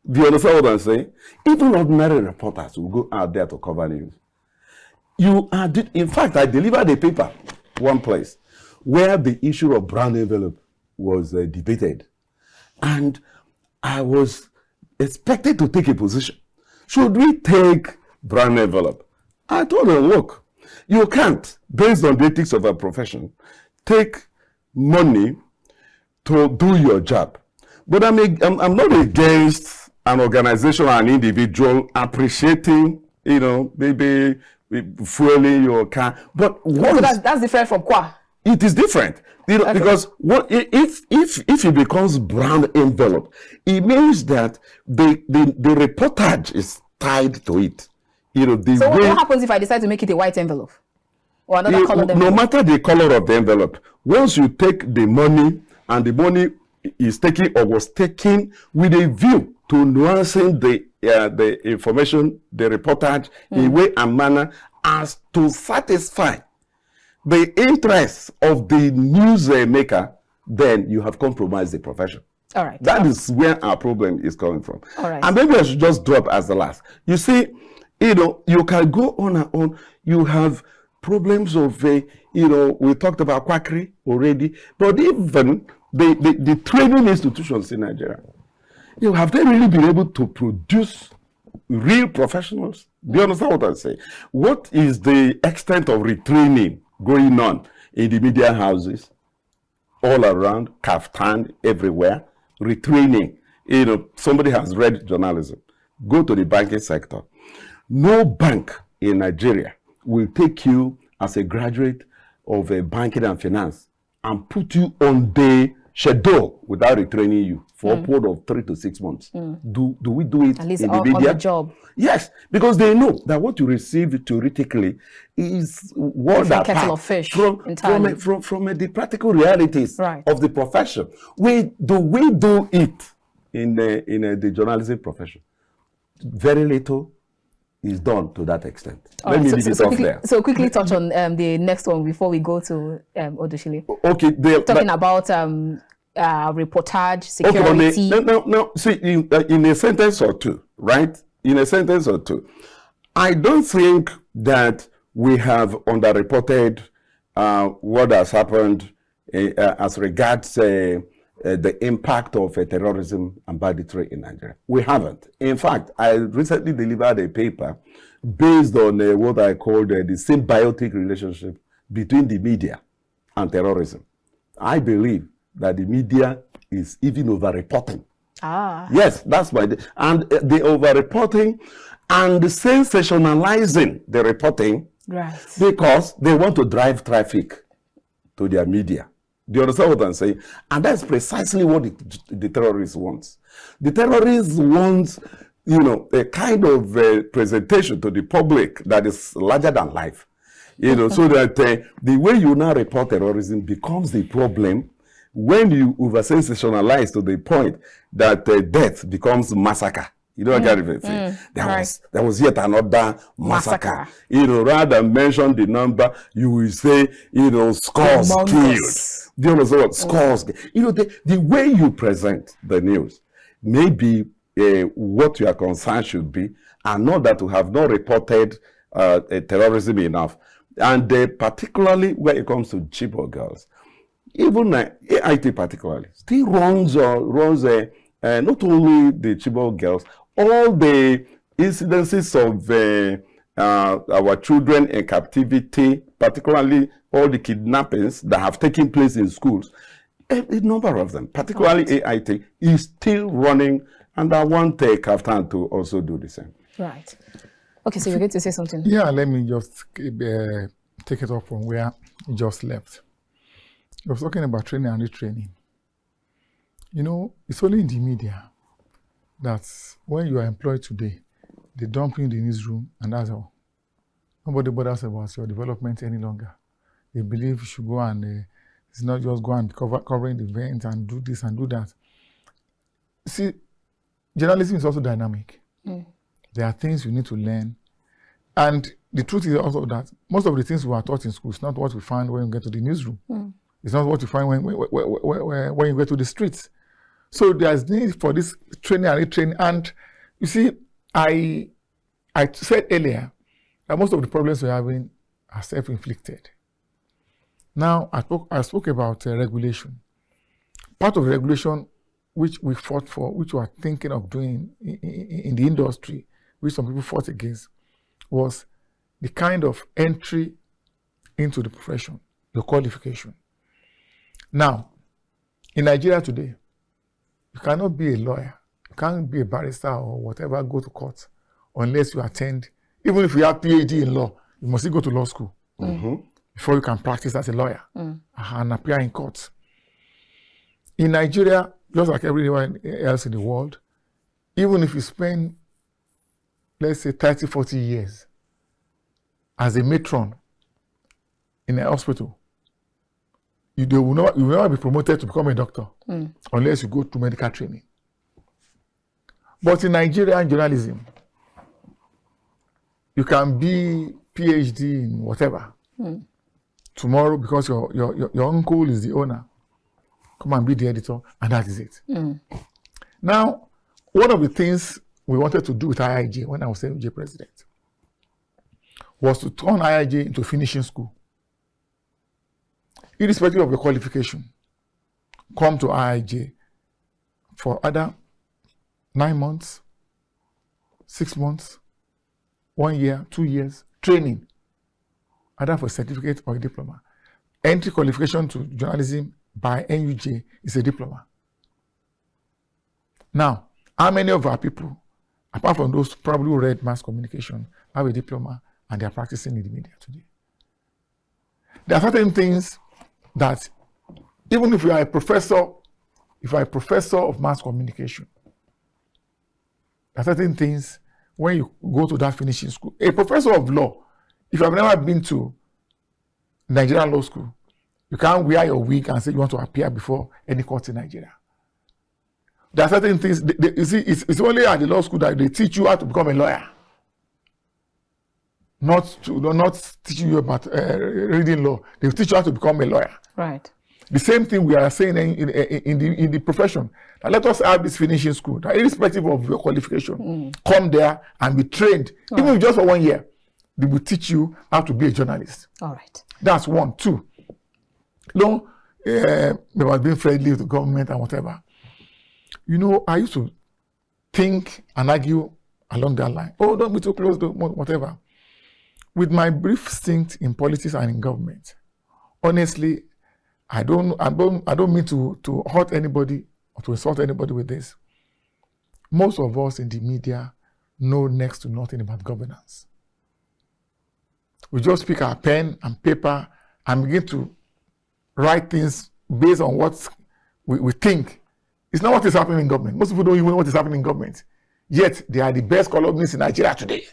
Speaker 2: Do you understand what I'm saying? Even ordinary reporters will go out there to cover news. In fact, I delivered a paper one place where the issue of brown envelope was debated, and I was expected to take a position. Should we take brown envelope? I told them, look, you can't, based on the ethics of our profession, take money to do your job. But I'm not against an organization or an individual appreciating, maybe fueling your car. But
Speaker 1: that's different from Kwa.
Speaker 2: It is different, because if it becomes brown envelope, it means that the reportage is tied to it.
Speaker 1: So what happens if I decide to make it a white envelope? Or another color envelope?
Speaker 2: No matter the color of the envelope, once you take the money, and the money is taken or was taken with a view to nuancing the information, the reportage, in a way and manner as to satisfy the interests of the news maker, then you have compromised the profession.
Speaker 1: All right.
Speaker 2: That is where our problem is coming from.
Speaker 1: All right.
Speaker 2: And maybe I should just drop as the last. You see, you can go on and on. You have problems of, we talked about quackery already, but even the training institutions in Nigeria, have they really been able to produce real professionals? Do you understand what I'm saying? What is the extent of retraining going on in the media houses, all around, KAFTAN, everywhere, retraining? Somebody has read journalism. Go to the banking sector. No bank in Nigeria will take you as a graduate of banking and finance and put you on the schedule without retraining you for upward of 3 to 6 months. Do we do it
Speaker 1: at least
Speaker 2: in the media?
Speaker 1: On the job.
Speaker 2: Yes, because they know that what you receive theoretically is what
Speaker 1: that kettle of fish
Speaker 2: from the practical realities of the profession. Do we do it in the journalism profession? Very little is done to that extent. Let me leave it off there.
Speaker 1: So quickly touch on the next one before we go to Odusile.
Speaker 2: Okay.
Speaker 1: Talking about reportage, security.
Speaker 2: Okay, no. See, in a sentence or two, right? In a sentence or two, I don't think that we have underreported what has happened as regards the impact of terrorism and banditry in Nigeria. We haven't. In fact, I recently delivered a paper based on what I called the symbiotic relationship between the media and terrorism. I believe that the media is even over-reporting. Yes, that's why. And the over-reporting and sensationalizing the reporting, because they want to drive traffic to their media. Do you understand what I'm saying? And that's precisely what the terrorists wants. The terrorists want, a kind of presentation to the public that is larger than life. So that the way you now report terrorism becomes the problem when you over-sensationalize to the point that death becomes massacre. You don't get anything. There was yet another massacre. Rather than mention the number, you will say, scores killed. Do you understand what scores? The way you present the news, maybe what your concern should be, and not that we have not reported terrorism enough. And particularly when it comes to Chibok girls, even AIT particularly, still runs not only the Chibok girls, all the incidences of our children in captivity, particularly all the kidnappings that have taken place in schools, a number of them, particularly AIT, is still running, and I want KAFTAN to also do the same.
Speaker 1: Right. Okay, so you're going to say something?
Speaker 3: Yeah, let me just take it up from where you just left. I was talking about training and retraining. It's only in the media that when you are employed today, they dump you in the newsroom, and that's all. Nobody bothers about your development any longer. They believe you should go and it's not just go and covering the event and do this and do that. See, journalism is also dynamic. There are things you need to learn. And the truth is also that most of the things we are taught in school is not what we find when we get to the newsroom. It's not what you find when you get to the streets. So there's need for this training and retraining. And you see, I said earlier that most of the problems we're having are self-inflicted. Now, I spoke about regulation. Part of the regulation which we fought for, which we are thinking of doing in the industry, which some people fought against, was the kind of entry into the profession, the qualification. Now, in Nigeria today, you cannot be a lawyer, you can't be a barrister or whatever, go to court, unless you attend, even if you have PhD in law, you must still go to law school before you can practice as a lawyer and appear in court. In Nigeria, just like everywhere else in the world, even if you spend, let's say, 30, 40 years as a matron in a hospital, you will never be promoted to become a doctor unless you go to medical training. But in Nigerian journalism, you can be PhD in whatever. Tomorrow, because your uncle is the owner, come and be the editor, and that is it. Now, one of the things we wanted to do with IIJ when I was MJ president was to turn IIJ into finishing school. Irrespective of your qualification, come to IIJ for either 9 months, 6 months, 1 year, 2 years, training, either for a certificate or a diploma. Entry qualification to journalism by NUJ is a diploma. Now, how many of our people, apart from those probably who read mass communication, have a diploma and they are practicing in the media today? There are certain things that even if you are a professor of mass communication, there are certain things when you go to that finishing school. A professor of law, if you have never been to Nigerian law school, you can't wear your wig and say you want to appear before any court in Nigeria. There are certain things, you see, it's only at the law school that they teach you how to become a lawyer. Not teaching you about reading law. They teach you how to become a lawyer.
Speaker 1: Right.
Speaker 3: The same thing we are saying in the profession. Now let us have this finishing school. That irrespective of your qualification, come there and be trained, even if just for 1 year. They will teach you how to be a journalist.
Speaker 1: All right.
Speaker 3: That's one. Two, they were being friendly with the government and whatever. I used to think and argue along that line. Oh, don't be too close, whatever. With my brief stint in politics and in government, honestly, I don't mean to hurt anybody or to insult anybody with this. Most of us in the media know next to nothing about governance. We just pick our pen and paper and begin to write things based on what we think. It's not what is happening in government. Most people don't even know what is happening in government. Yet, they are the best columnists in Nigeria today.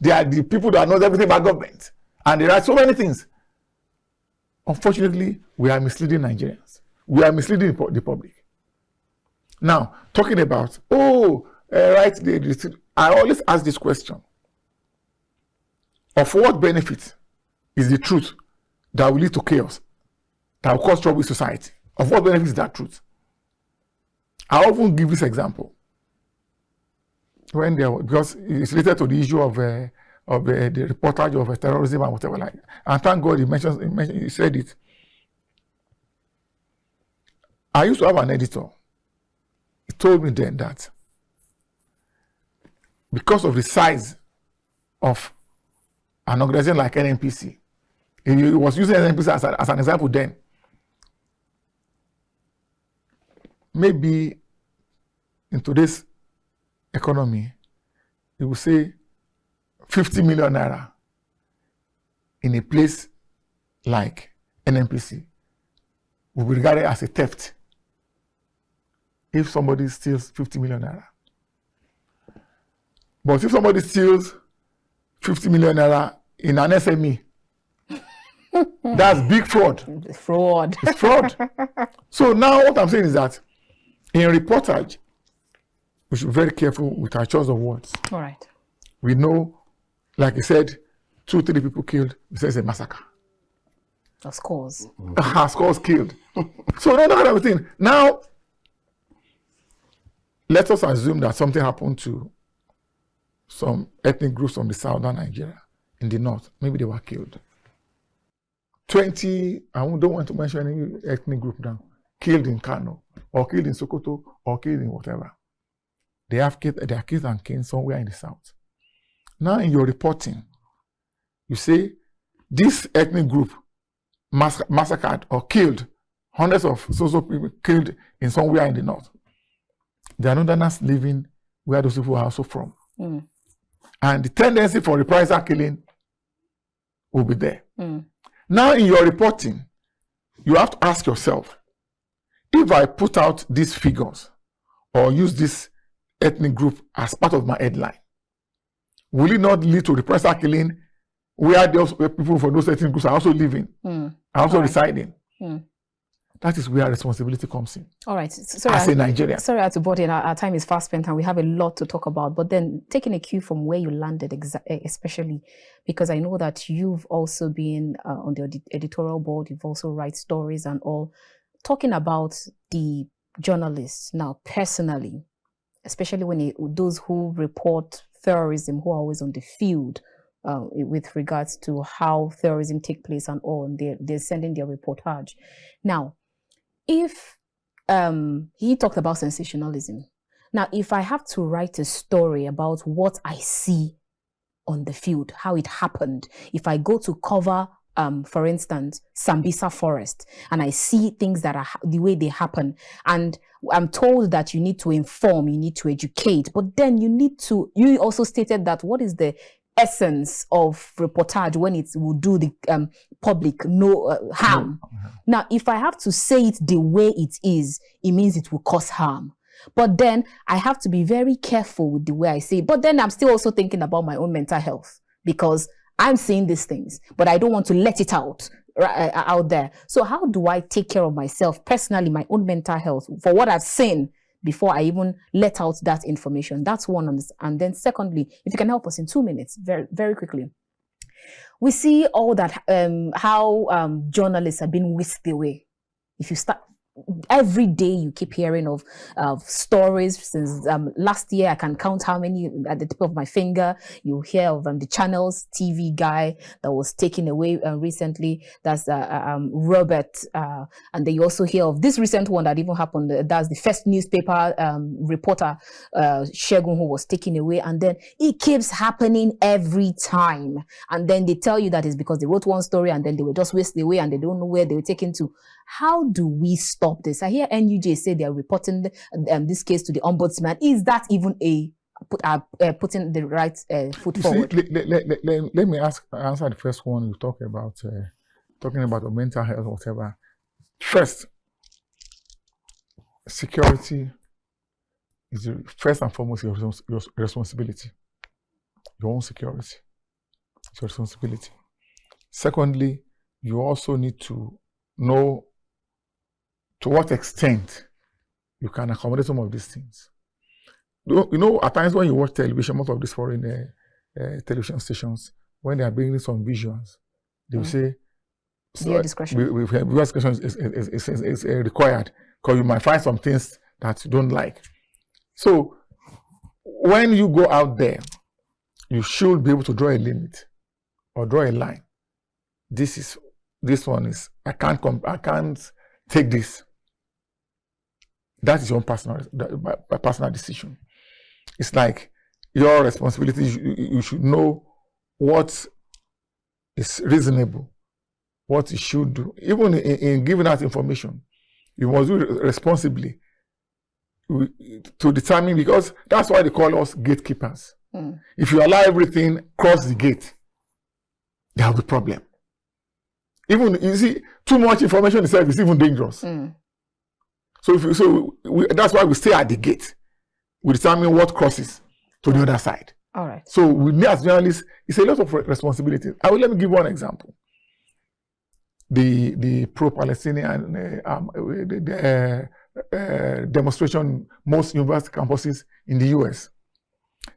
Speaker 3: They are the people that know everything about government. And they write so many things. Unfortunately, we are misleading Nigerians. We are misleading the public. Now, talking about, right? I always ask this question: of what benefit is the truth that will lead to chaos, that will cause trouble in society? Of what benefit is that truth? I often give this example when because it's related to the issue of the reportage of terrorism and whatever like. And thank God he said it. I used to have an editor. He told me then that because of the size of an organization like NNPC, he was using NNPC as an example then. Maybe in today's economy, he will say 50 million naira in a place like NNPC will be regarded as a theft if somebody steals 50 million naira. But if somebody steals 50 million naira in an SME, that's big fraud.
Speaker 1: Fraud.
Speaker 3: It's fraud. So now what I'm saying is that in reportage, we should be very careful with our choice of words.
Speaker 1: All right.
Speaker 3: We know, like I said, 2-3 people killed. We say it's a massacre.
Speaker 1: Scores.
Speaker 3: Scores killed. So no, that everything. Now, let us assume that something happened to some ethnic groups from the southern Nigeria, in the north. Maybe they were killed. 20, I don't want to mention any ethnic group now, killed in Kano, or killed in Sokoto, or killed in whatever. They are killed and kin somewhere in the south. Now in your reporting, you say this ethnic group massacred or killed hundreds of social people killed in somewhere in the north. There are Northerners living where those people are also from. Mm. And the tendency for reprisal killing will be there. Mm. Now in your reporting, you have to ask yourself, if I put out these figures or use this ethnic group as part of my headline, will it not lead to reprisal killing where those people from those ethnic groups are also living, are also residing? That is where responsibility comes in.
Speaker 1: All right.
Speaker 3: As a Nigerian.
Speaker 1: Sorry, I had to butt in. Our time is fast spent and we have a lot to talk about. But then taking a cue from where you landed, especially because I know that you've also been on the editorial board, you've also write stories and all. Talking about the journalists now personally, especially when those who report terrorism, who are always on the field with regards to how terrorism take place and all, and they're sending their reportage. Now, if he talked about sensationalism. Now, if I have to write a story about what I see on the field, how it happened, if I go to cover, for instance, Sambisa Forest, and I see things that are the way they happen, and I'm told that you need to inform, you need to educate, but then you also stated that what is the essence of reportage when it will do the public no harm. Now, if I have to say it the way it is, it means it will cause harm. But then I have to be very careful with the way I say it. But then I'm still also thinking about my own mental health because I'm saying these things, but I don't want to let it out there. So how do I take care of myself personally, my own mental health for what I've seen before I even let out that information? That's one on this. And then secondly, if you can help us in 2 minutes, very, very quickly. We see all that, how journalists have been whisked away. If you start, every day you keep hearing of stories since last year. I can count how many at the tip of my finger. You hear of the Channels TV guy that was taken away recently. That's Robert. And then you also hear of this recent one that even happened. That's the first newspaper reporter, Shegun, who was taken away. And then it keeps happening every time. And then they tell you that it's because they wrote one story and then they were just whisked away and they don't know where they were taken to. How do we stop this? I hear NUJ say they are reporting this case to the ombudsman. Is that even putting the right foot forward?
Speaker 3: Let me answer the first one. You talking about mental health or whatever. First, security is first and foremost your responsibility. Your own security. It's your responsibility. Secondly, you also need to know to what extent you can accommodate some of these things. at times when you watch television, most of these foreign television stations, when they are bringing some visuals, they will say,
Speaker 1: Viewer discretion.
Speaker 3: Viewer discretion is required, because you might find some things that you don't like. So when you go out there, you should be able to draw a limit or draw a line. This one is, I can't take this. That is your own personal decision. It's like your responsibility. You should know what is reasonable, what you should do. Even in giving out information, you must do it responsibly to determine, because that's why they call us gatekeepers. If you allow everything cross the gate, there will be a problem. Even, you see, too much information itself is even dangerous. So that's why we stay at the gate. We determine what crosses to the other side.
Speaker 1: All right.
Speaker 3: So we need, as journalists, it's a lot of responsibility. Let me give one example. The pro-Palestinian demonstration, most university campuses in the US.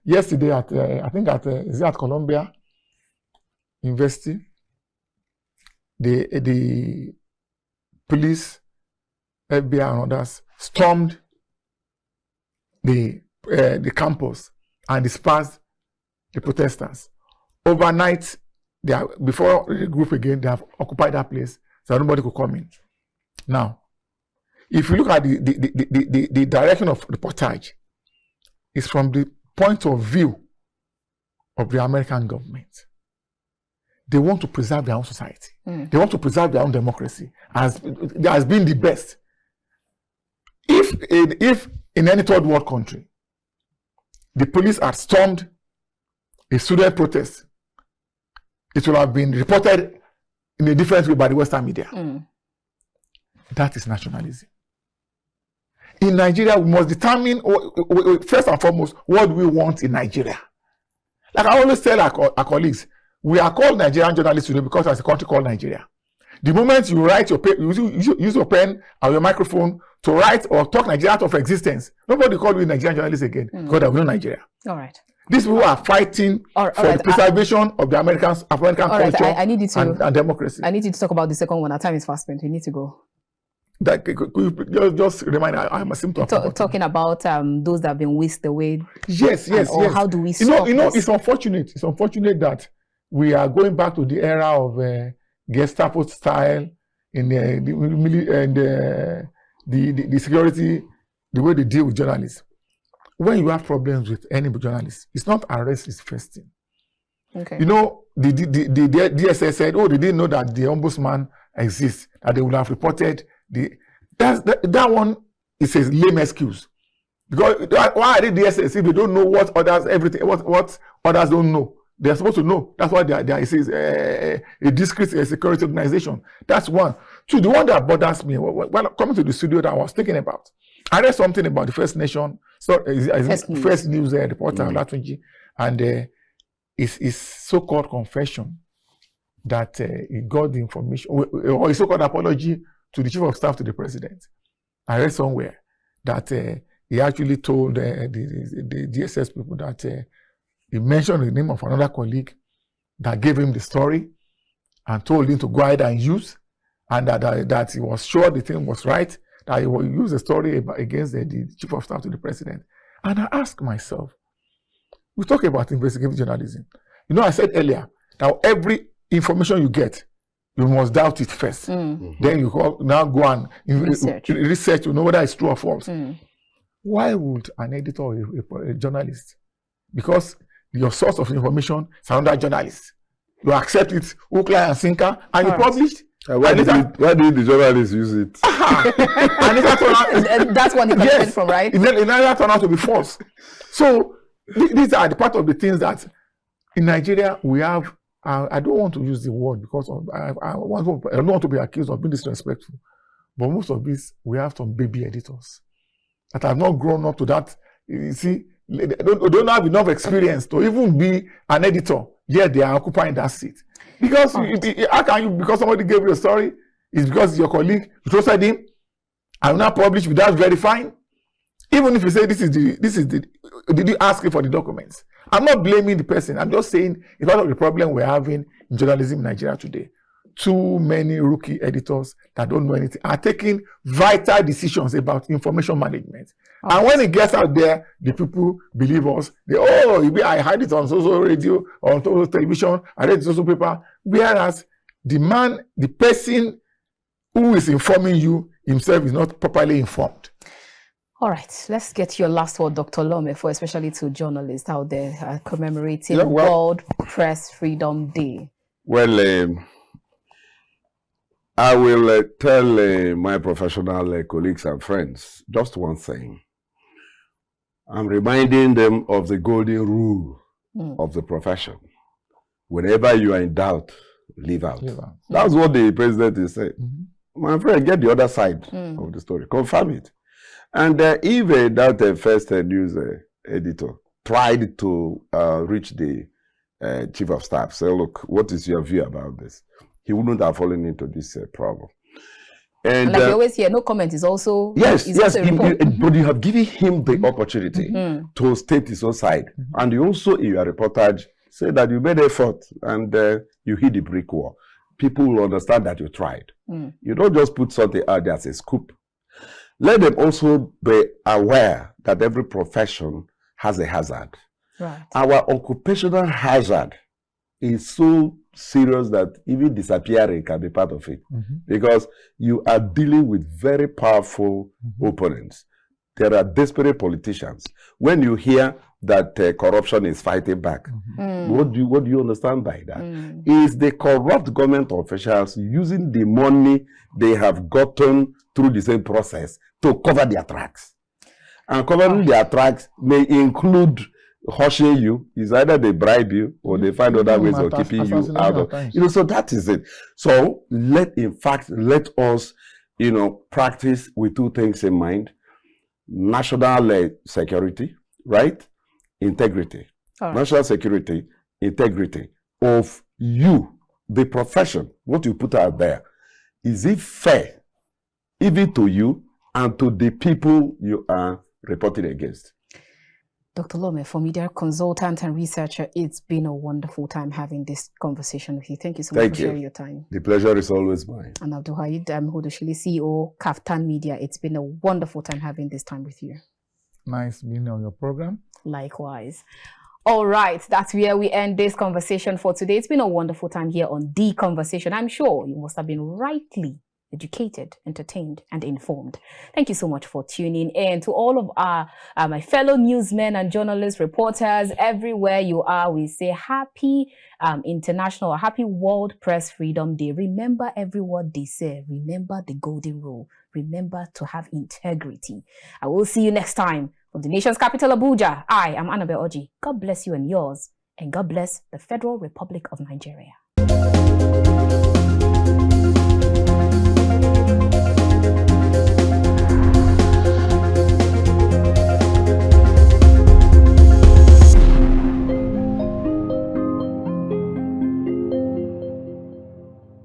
Speaker 3: Yesterday at Columbia University, the police, FBI and others stormed the campus and dispersed the protesters. Overnight, before the group again, they have occupied that place, so nobody could come in. Now, if you look at the direction of reportage, it's from the point of view of the American government. They want to preserve their own society. They want to preserve their own democracy as been the best. If in any third world country, the police had stormed a student protest, it will have been reported in a different way by the Western media. That is nationalism. In Nigeria, we must determine, first and foremost, what we want in Nigeria. Like I always tell our colleagues, we are called Nigerian journalists today because there's a country called Nigeria. The moment you write your paper, use your pen or your microphone to write or talk Nigeria out of existence, nobody call you Nigerian journalists again because there was no Nigeria.
Speaker 1: All right.
Speaker 3: These people are fighting for the preservation of the American culture and democracy.
Speaker 1: I need you to talk about the second one. Our time is fast spent. We need to go.
Speaker 3: Just remind, I'm a symptom.
Speaker 1: Talking about those that have been whisked away.
Speaker 3: Yes.
Speaker 1: How do we stop this?
Speaker 3: It's unfortunate. It's unfortunate that we are going back to the era of Gestapo style in the security, the way they deal with journalists. When you have problems with any journalist, it's not arrest is first thing.
Speaker 1: Okay.
Speaker 3: You know, the DSS said, oh, they didn't know that the ombudsman exists, that they would have reported that one is a lame excuse. Because why are they DSS if they don't know what others don't know? They're supposed to know. That's why there is a discrete security organization. That's one. Two, the one that bothers me, when coming to the studio that I was thinking about, I read something about the First Nation, First News reporter, Latunji, and his so-called confession that he got the information, or his so-called apology to the Chief of Staff to the President. I read somewhere that he actually told the DSS people that he mentioned the name of another colleague that gave him the story and told him to go ahead and use, and that he was sure the thing was right, that he will use the story against the Chief of Staff to the President. And I asked myself, we talk about investigative journalism. You know, I said earlier that every information you get, you must doubt it first. Then you go and research to know whether it's true or false. Why would an editor or a journalist? Because your source of information is another journalist. You accept it, hook, line, and sinker, and you publish.
Speaker 2: Why did the journalists use it?
Speaker 1: And that's what they can from, right?
Speaker 3: It never turned out to be false. So these are the part of the things that in Nigeria we have. I don't want to use the word because I don't want to be accused of being disrespectful. But most of this, we have some baby editors that have not grown up to that. You see, they don't have enough experience to even be an editor, yet they are occupying that seat. Because how can you, because somebody gave you a story, it's because your colleague, you trusted him, and not published without verifying. Even if you say this is the, did you ask for the documents? I'm not blaming the person. I'm just saying it's part of the problem we're having in journalism in Nigeria today. Too many rookie editors that don't know anything are taking vital decisions about information management. And when it gets out there, the people believe us. I heard it on social radio, on social television, I read it on social paper. Whereas the person who is informing you himself is not properly informed.
Speaker 1: All right, let's get your last word, Dr. Lome, for especially to journalists out there commemorating World Press Freedom Day.
Speaker 2: Well, I will tell my professional colleagues and friends just one thing. I'm reminding them of the golden rule of the profession. Whenever you are in doubt, leave out. That's what the president is saying. My friend, get the other side of the story. Confirm it. And if that first news editor tried to reach the chief of staff, say, look, what is your view about this? He wouldn't have fallen into this problem. And
Speaker 1: like you always hear, no comment is also
Speaker 2: yes, but you have given him the opportunity to state his own side. And you also, in your reportage, say that you made effort and you hit the brick wall. People will understand that you tried. You don't just put something out there as a scoop. Let them also be aware that every profession has a hazard.
Speaker 1: Right.
Speaker 2: Our occupational hazard is so serious that even disappearing can be part of it. Because you are dealing with very powerful opponents. There are desperate politicians. When you hear that corruption is fighting back, what do you understand by that? Is the corrupt government officials using the money they have gotten through the same process to cover their tracks. And covering their tracks may include hushing you. Is either they bribe you or they find other ways of keeping you out of. So that is it. So let us, practice with two things in mind: national security, right? Integrity. National security, integrity of you, the profession, what you put out there. Is it fair, even to you and to the people you are reporting against?
Speaker 1: Dr. Lome, for media consultant and researcher, it's been a wonderful time having this conversation with you. Thank you so much for sharing your time.
Speaker 2: The pleasure is always mine.
Speaker 1: And Abdulwaheed Odusile, CEO, KAFTAN Media, it's been a wonderful time having this time with you.
Speaker 3: Nice being on your program.
Speaker 1: Likewise. All right, that's where we end this conversation for today. It's been a wonderful time here on The Conversation. I'm sure you must have been rightly educated, entertained, and informed. Thank you so much for tuning in. To all of my fellow newsmen and journalists, reporters, everywhere you are, we say happy happy World Press Freedom Day. Remember every word they say. Remember the golden rule. Remember to have integrity. I will see you next time. From the nation's capital, Abuja, I am Annabel Oji. God bless you and yours, and God bless the Federal Republic of Nigeria.